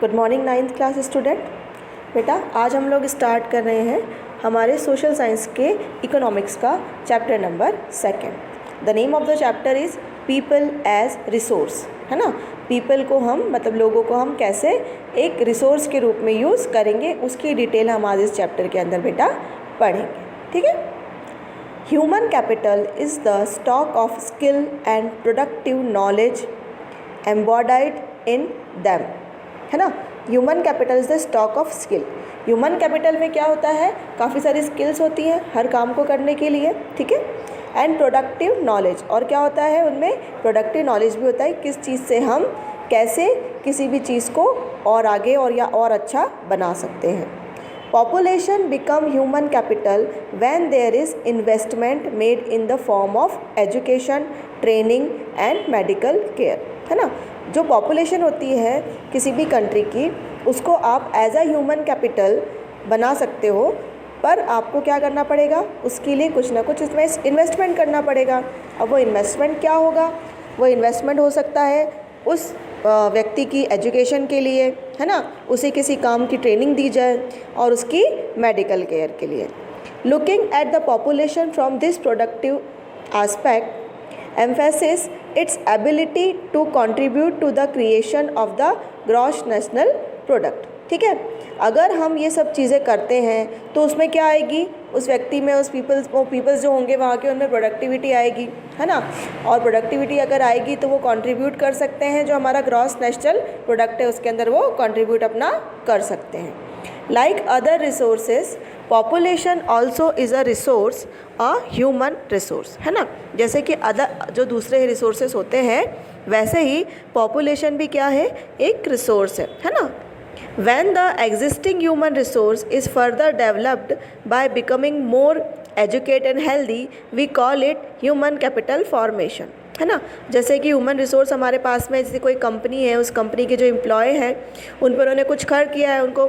Good morning 9th class student. बेटा आज हम लोग स्टार्ट कर रहे हैं हमारे सोशल साइंस के इकोनॉमिक्स का chapter number 2। The name of the chapter is people as resource, है ना। पीपल को हम मतलब लोगों को हम कैसे एक रिसोर्स के रूप में यूज़ करेंगे उसकी डिटेल हम आज इस चैप्टर के अंदर बेटा पढ़ेंगे, ठीक है। Human capital is the stock of skill and productive knowledge embodied in them, है ना। Human capital is the stock of skill. Human capital में क्या होता है, काफ़ी सारी स्किल्स होती हैं हर काम को करने के लिए, ठीक है। एंड प्रोडक्टिव नॉलेज, और क्या होता है उनमें प्रोडक्टिव नॉलेज भी होता है, किस चीज़ से हम कैसे किसी भी चीज़ को और आगे और अच्छा बना सकते हैं। Population become human capital when there is investment made in the form of education, training and medical care, है ना। जो पॉपुलेशन होती है किसी भी कंट्री की, उसको आप एज अ ह्यूमन कैपिटल बना सकते हो, पर आपको क्या करना पड़ेगा, उसके लिए कुछ ना कुछ इसमें इन्वेस्टमेंट करना पड़ेगा। अब वो इन्वेस्टमेंट क्या होगा, वो इन्वेस्टमेंट हो सकता है उस व्यक्ति की एजुकेशन के लिए, है ना, उसे किसी काम की ट्रेनिंग दी जाए और उसकी मेडिकल केयर के लिए। Looking at the population from this productive aspect emphasis its ability to contribute to the creation of the gross national product, ठीक है। अगर हम ये सब चीज़ें करते हैं तो उसमें क्या आएगी, उस व्यक्ति में उस पीपल्स जो होंगे वहाँ के, उनमें प्रोडक्टिविटी आएगी, है ना। और प्रोडक्टिविटी अगर आएगी तो वो कंट्रीब्यूट कर सकते हैं, जो हमारा ग्रॉस नेशनल प्रोडक्ट है उसके अंदर वो कंट्रीब्यूट अपना कर सकते हैं। Like other resources population also is a resource, a human resource, है ना। जैसे कि अदर जो दूसरे रिसोर्सेज होते हैं वैसे ही पॉपुलेशन भी क्या है, एक रिसोर्स है ना। When the existing human resource is further developed by becoming more educated and healthy, we call it human capital formation, है ना। जैसे कि ह्यूमन रिसोर्स हमारे पास में, जैसे कोई कंपनी है, उस कंपनी के जो एम्प्लॉय हैं उन पर उन्होंने कुछ खर्च किया है, उनको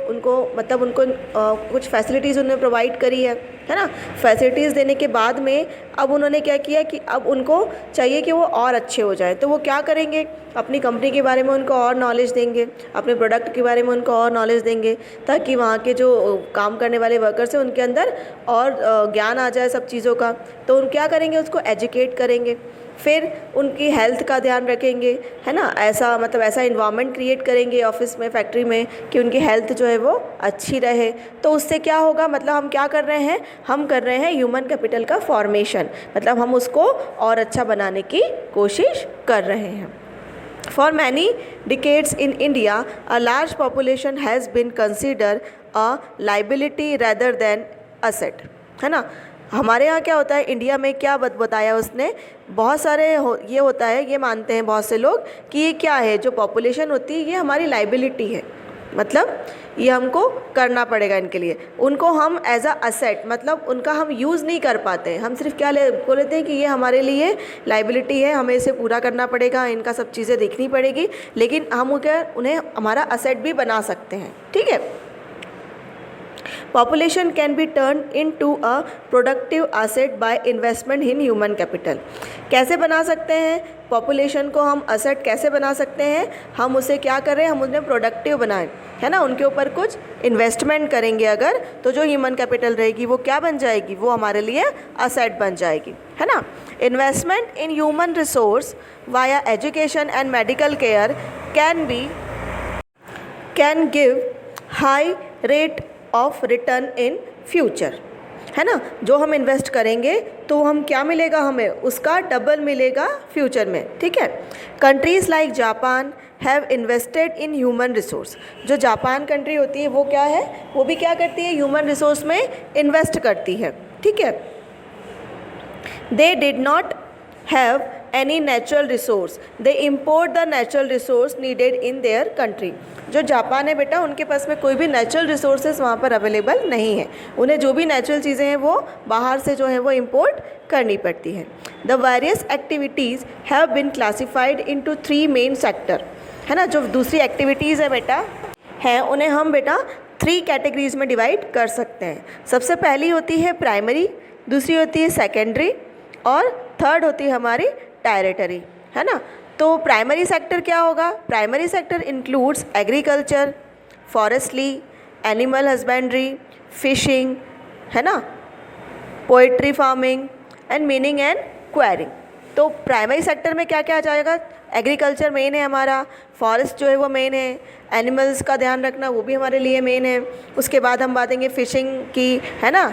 कुछ फैसिलिटीज़ उन्होंने प्रोवाइड करी है ना। फैसिलिटीज़ देने के बाद में अब उन्होंने क्या किया कि अब उनको चाहिए कि वो और अच्छे हो जाए, तो वो क्या करेंगे, अपनी कंपनी के बारे में उनको और नॉलेज देंगे, अपने प्रोडक्ट के बारे में उनको और नॉलेज देंगे, ताकि वहाँ के जो काम करने वाले वर्कर्स हैं उनके अंदर और ज्ञान आ जाए सब चीज़ों का। तो उन क्या करेंगे, उसको एजुकेट करेंगे, फिर उनकी हेल्थ का ध्यान रखेंगे, है ना। ऐसा इन्वायरमेंट क्रिएट करेंगे ऑफिस में, फैक्ट्री में, कि उनकी हेल्थ जो है वो अच्छी रहे। तो उससे क्या होगा, मतलब हम क्या कर रहे हैं, हम कर रहे हैं ह्यूमन कैपिटल का फॉर्मेशन, मतलब हम उसको और अच्छा बनाने की कोशिश कर रहे हैं। For many decades in India, a large population has been considered a liability rather than asset, है ना। हमारे यहाँ क्या होता है, इंडिया में क्या बताया उसने, बहुत सारे ये होता है, ये मानते हैं बहुत से लोग कि ये क्या है, जो पॉपुलेशन होती है ये हमारी लाइबिलिटी है, मतलब ये हमको करना पड़ेगा इनके लिए। उनको हम एज अ असेट, मतलब उनका हम यूज़ नहीं कर पाते हैं, हम सिर्फ क्या बोल लेते हैं कि ये हमारे लिए लाइबिलिटी है, हमें इसे पूरा करना पड़ेगा, इनका सब चीज़ें देखनी पड़ेगी, लेकिन हम उन्हें हमारा असेट भी बना सकते हैं, ठीक है। Population can be turn into a productive asset by investment in human capital. कैसे बना सकते हैं पॉपुलेशन को, हम असेट कैसे बना सकते हैं, हम उसे क्या करें, हम उन्हें प्रोडक्टिव बनाएं, है ना। उनके ऊपर कुछ इन्वेस्टमेंट करेंगे अगर, तो जो ह्यूमन कैपिटल रहेगी वो क्या बन जाएगी, वो हमारे लिए असेट बन जाएगी, है ना। Investment in human resource via education and medical care can give high rate of return in future, है ना। जो हम इन्वेस्ट करेंगे तो हम क्या मिलेगा, हमें उसका डबल मिलेगा फ्यूचर में, ठीक है। Countries like Japan have invested in human resource. जो जापान कंट्री होती है वो क्या है, वो भी क्या करती है, ह्यूमन रिसोर्स में इन्वेस्ट करती है, ठीक है। They did not have any natural resource, they import the natural resource needed in their country. जो जापान है बेटा, उनके पास में कोई भी नेचुरल रिसोर्सेज वहाँ पर अवेलेबल नहीं है, उन्हें जो भी नेचुरल चीज़ें हैं वो बाहर से जो है वो इम्पोर्ट करनी पड़ती है। The various activities have been classified into 3 main sector, है ना। जो दूसरी एक्टिविटीज़ है बेटा हैं, उन्हें हम बेटा 3 कैटेगरीज में डिवाइड कर सकते हैं। सबसे पहली होती है प्राइमरी, दूसरी होती है सेकेंडरी, और थर्ड होती है हमारी टायरेटरी, है ना। तो प्राइमरी सेक्टर क्या होगा? Primary sector includes agriculture, forestry, animal husbandry, fishing, है ना, poetry farming and meaning and quarrying. तो प्राइमरी सेक्टर में क्या क्या आ जाएगा? एग्रीकल्चर मेन है हमारा, फॉरेस्ट जो है वो मेन है, एनिमल्स का ध्यान रखना वो भी हमारे लिए मेन है, उसके बाद हम बातेंगे फिशिंग की, है ना,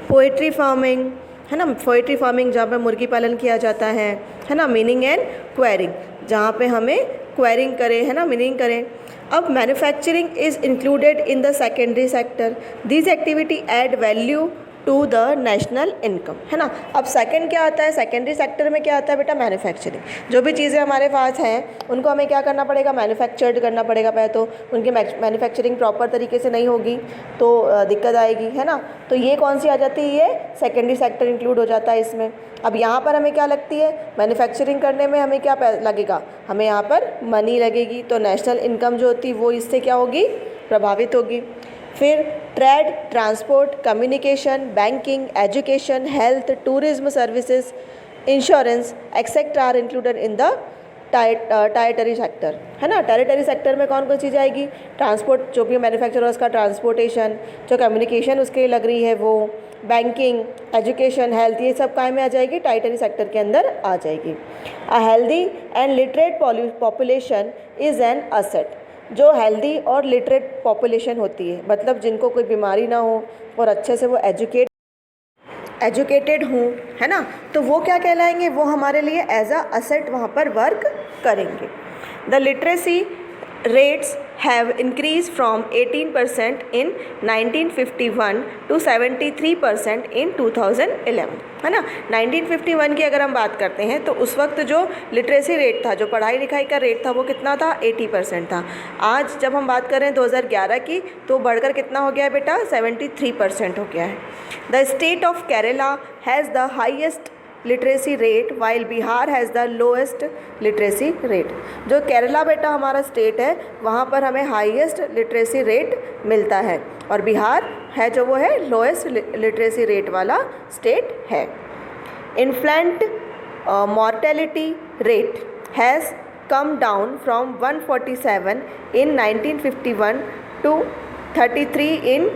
पोएट्री फार्मिंग, है ना, पोएट्री फार्मिंग जहाँ पे मुर्गी पालन किया जाता है ना, मीनिंग एंड क्वेरिंग जहाँ पे हमें क्वेरिंग करें, है ना, मीनिंग करें। अब manufacturing is included in the secondary sector, this activity add value to the national income, है ना। अब सेकंड क्या आता है? सेकेंडरी सेक्टर में क्या आता है बेटा? मैन्युफैक्चरिंग। जो भी चीज़ें हमारे पास हैं उनको हमें क्या करना पड़ेगा? मैन्युफैक्चर्ड करना पड़ेगा। पहले तो उनकी मैन्युफैक्चरिंग प्रॉपर तरीके से नहीं होगी तो दिक्कत आएगी, है ना। तो ये कौन सी आ जाती है? ये सेकेंडरी सेक्टर इंक्लूड हो जाता है इसमें। अब यहाँ पर हमें क्या लगती है? मैन्युफैक्चरिंग करने में हमें क्या लगेगा? हमें यहाँ पर मनी लगेगी, तो नेशनल इनकम जो होती है वो इससे क्या होगी? प्रभावित होगी। फिर trade, transport, communication, banking, education, health, tourism services, insurance etcetera are included in the territory sector, है ना। टेरिटरी सेक्टर में कौन कौन चीज़ आएगी? ट्रांसपोर्ट, जो भी मैन्युफैक्चर उसका ट्रांसपोर्टेशन, जो कम्युनिकेशन उसके लिए लग रही है वो, बैंकिंग, एजुकेशन, हेल्थ, ये सब काय में आ जाएगी? टेरिटरी सेक्टर के अंदर आ जाएगी। A healthy and literate population is an asset. जो हेल्दी और लिटरेट पॉपुलेशन होती है, मतलब जिनको कोई बीमारी ना हो और अच्छे से वो एजुकेटेड हों, है ना, तो वो क्या कहलाएंगे? वो हमारे लिए एज अ असेट वहाँ पर वर्क करेंगे। The literacy rates have increased from 18% in 1951 to 73% in 2011, है ना। 1951 की अगर हम बात करते हैं तो उस वक्त जो लिटरेसी रेट था, जो पढ़ाई लिखाई का रेट था, वो कितना था? 80% था। आज जब हम बात करें 2011 की तो बढ़कर कितना हो गया है बेटा? 73% हो गया है। The state of Kerala has the highest literacy rate while Bihar has the lowest literacy rate. जो केरला बेटा हमारा स्टेट है वहाँ पर हमें हाईएस्ट लिटरेसी रेट मिलता है और बिहार है जो वो है लोएस्ट लिटरेसी रेट वाला स्टेट है। Infant mortality rate has come down from 147 in 1951 to 33 in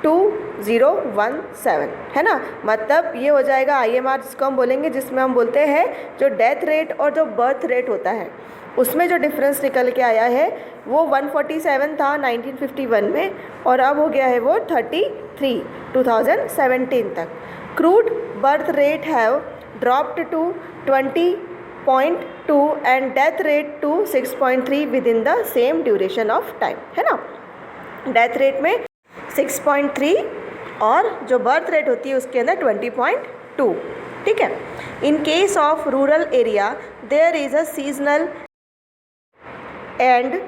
2017, है ना। मतलब ये हो जाएगा IMR जिसको हम बोलेंगे, जिसमें हम बोलते हैं जो डेथ रेट और जो बर्थ रेट होता है उसमें जो डिफरेंस निकल के आया है वो 147 था 1951 में और अब हो गया है वो 33 2017 तक। Crude birth rate have dropped to 20.2 and death rate to 6.3 with in the same duration of time, है ना। डेथ रेट में 6.3 और जो बर्थ रेट होती है उसके अंदर 20.2, ठीक है। In case of rural area there is a seasonal and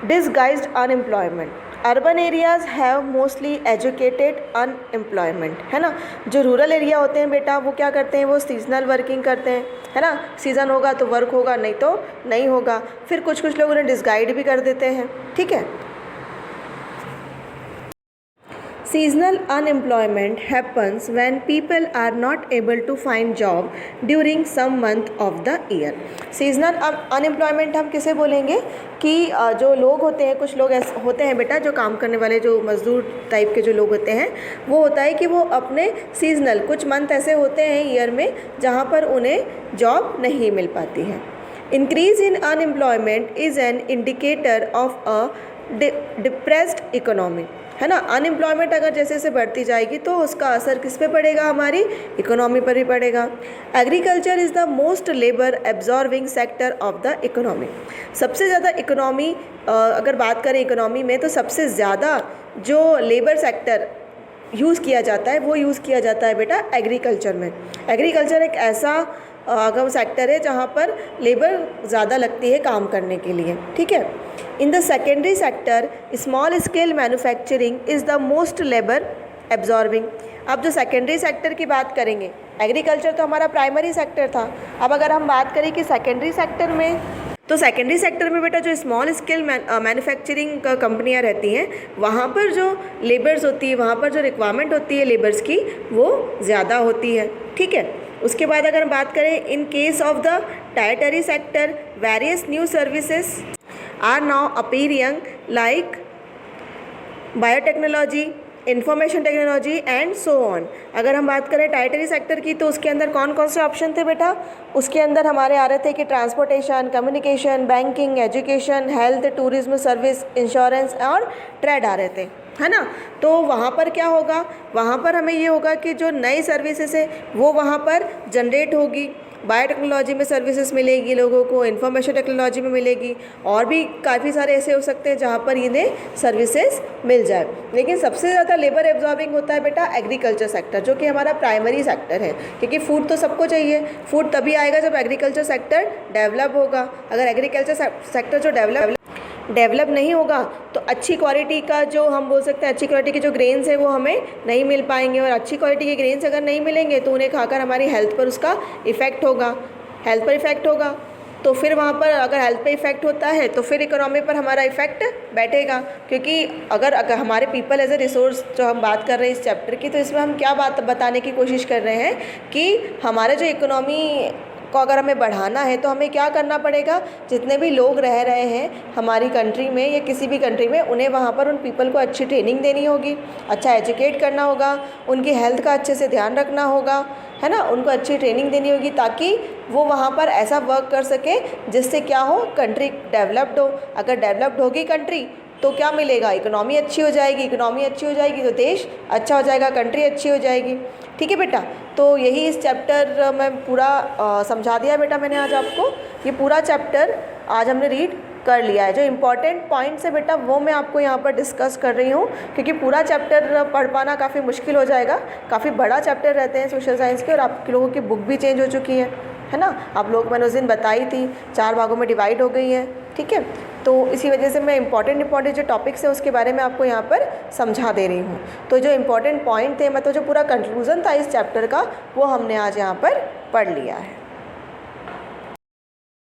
disguised unemployment. Urban areas have mostly educated unemployment, है ना। जो रूरल एरिया होते हैं बेटा वो क्या करते हैं? वो सीजनल वर्किंग करते हैं, है ना। सीज़न होगा तो वर्क होगा, नहीं तो नहीं होगा। फिर कुछ लोग उन्हें डिसगाइड भी कर देते हैं, ठीक है। Seasonal unemployment happens when people are not able to find job during some month of the year. Seasonal unemployment हम किसे बोलेंगे कि जो लोग होते हैं, कुछ लोग ऐसे होते हैं बेटा जो काम करने वाले, जो मजदूर टाइप के जो लोग होते हैं, वो होता है कि वो अपने सीजनल कुछ मंथ ऐसे होते हैं ईयर में जहाँ पर उन्हें जॉब नहीं मिल पाती है। Increase in unemployment is an indicator of a depressed economy, है ना। अनएम्प्लॉयमेंट अगर जैसे जैसे बढ़ती जाएगी तो उसका असर किस पे पड़ेगा? हमारी इकोनॉमी पर भी पड़ेगा। Agriculture is the most labour absorbing sector of the economy. सबसे ज़्यादा इकोनॉमी अगर बात करें इकोनॉमी में तो सबसे ज़्यादा जो लेबर सेक्टर यूज़ किया जाता है वो यूज़ किया जाता है बेटा एग्रीकल्चर में। एग्रीकल्चर एक ऐसा अगर सेक्टर है जहाँ पर लेबर ज़्यादा लगती है काम करने के लिए, ठीक है। इन the secondary sector small scale manufacturing is the most labour absorbing. अब जो सेकेंडरी सेक्टर की बात करेंगे, एग्रीकल्चर तो हमारा प्राइमरी सेक्टर था, अब अगर हम बात करें कि सेकेंडरी सेक्टर में, तो सेकेंडरी सेक्टर में बेटा जो स्मॉल स्केल मैन्युफैक्चरिंग कंपनियां रहती हैं वहाँ पर जो लेबर्स होती है, वहाँ पर जो रिक्वायरमेंट होती है लेबर्स की वो ज़्यादा होती है, ठीक है। उसके बाद अगर हम बात करें in case of the tertiary sector various new services are now appearing like biotechnology, information technology and so on. अगर हम बात करें टर्शियरी सेक्टर की तो उसके अंदर कौन कौन से ऑप्शन थे बेटा? उसके अंदर हमारे आ रहे थे कि transportation, communication, banking, education, health, tourism service, insurance और ट्रेड आ रहे थे, है ना। तो वहाँ पर क्या होगा? वहाँ पर हमें ये होगा कि जो नई सर्विसेज है वो वहाँ पर जनरेट होगी। बायोटेक्नोलॉजी में सर्विसेज मिलेगी लोगों को, इंफॉर्मेशन टेक्नोलॉजी में मिलेगी, और भी काफ़ी सारे ऐसे हो सकते हैं जहाँ पर इन्हें सर्विसेज मिल जाए। लेकिन सबसे ज़्यादा लेबर एब्जॉर्बिंग होता है बेटा एग्रीकल्चर सेक्टर, जो कि हमारा प्राइमरी सेक्टर है, क्योंकि फूड तो सबको चाहिए। फूड तभी आएगा जब एग्रीकल्चर सेक्टर डेवलप होगा। अगर एग्रीकल्चर सेक्टर जो डेवलप नहीं होगा तो अच्छी क्वालिटी का, जो हम बोल सकते हैं अच्छी क्वालिटी के जो ग्रेन्स है वो हमें नहीं मिल पाएंगे, और अच्छी क्वालिटी के ग्रेन्स अगर नहीं मिलेंगे तो उन्हें खाकर हमारी हेल्थ पर उसका इफ़ेक्ट होगा। हेल्थ पर इफ़ेक्ट होगा तो फिर वहाँ पर अगर हेल्थ पे इफ़ेक्ट होता है तो फिर इकोनॉमी पर हमारा इफ़ेक्ट बैठेगा। क्योंकि अगर हमारे पीपल एज ए रिसोर्स जो हम बात कर रहे हैं इस चैप्टर की, तो इसमें हम क्या बात बताने की कोशिश कर रहे हैं कि हमारे जो इकोनॉमी को अगर हमें बढ़ाना है तो हमें क्या करना पड़ेगा? जितने भी लोग रह रहे हैं हमारी कंट्री में या किसी भी कंट्री में, उन्हें वहाँ पर उन पीपल को अच्छी ट्रेनिंग देनी होगी, अच्छा एजुकेट करना होगा, उनकी हेल्थ का अच्छे से ध्यान रखना होगा, है ना। उनको अच्छी ट्रेनिंग देनी होगी ताकि वो वहाँ पर ऐसा वर्क कर सके जिससे क्या हो, कंट्री डेवलप्ड हो। अगर डेवलप्ड होगी कंट्री तो क्या मिलेगा? इकोनॉमी अच्छी हो जाएगी। इकोनॉमी अच्छी हो जाएगी तो देश अच्छा हो जाएगा, कंट्री अच्छी हो जाएगी। ठीक है बेटा, तो यही इस चैप्टर में पूरा समझा दिया बेटा मैंने आज आपको। ये पूरा चैप्टर आज हमने रीड कर लिया है। जो इम्पॉर्टेंट पॉइंट्स है बेटा वो मैं आपको यहाँ पर डिस्कस कर रही हूँ, क्योंकि पूरा चैप्टर पढ़ पाना काफ़ी मुश्किल हो जाएगा। काफ़ी बड़ा चैप्टर रहते हैं सोशल साइंस के, और आप लोगों की बुक भी चेंज हो चुकी है ना। आप लोग मैंने उस दिन बताई थी 4 भागों में डिवाइड हो गई है। ठीक है, तो इसी वजह से मैं इम्पॉर्टेंट जो टॉपिक्स हैं उसके बारे में आपको यहाँ पर समझा दे रही हूँ। तो जो इम्पॉर्टेंट पॉइंट थे, मतलब जो पूरा कंक्लूज़न था इस चैप्टर का, वो हमने आज यहाँ पर पढ़ लिया है।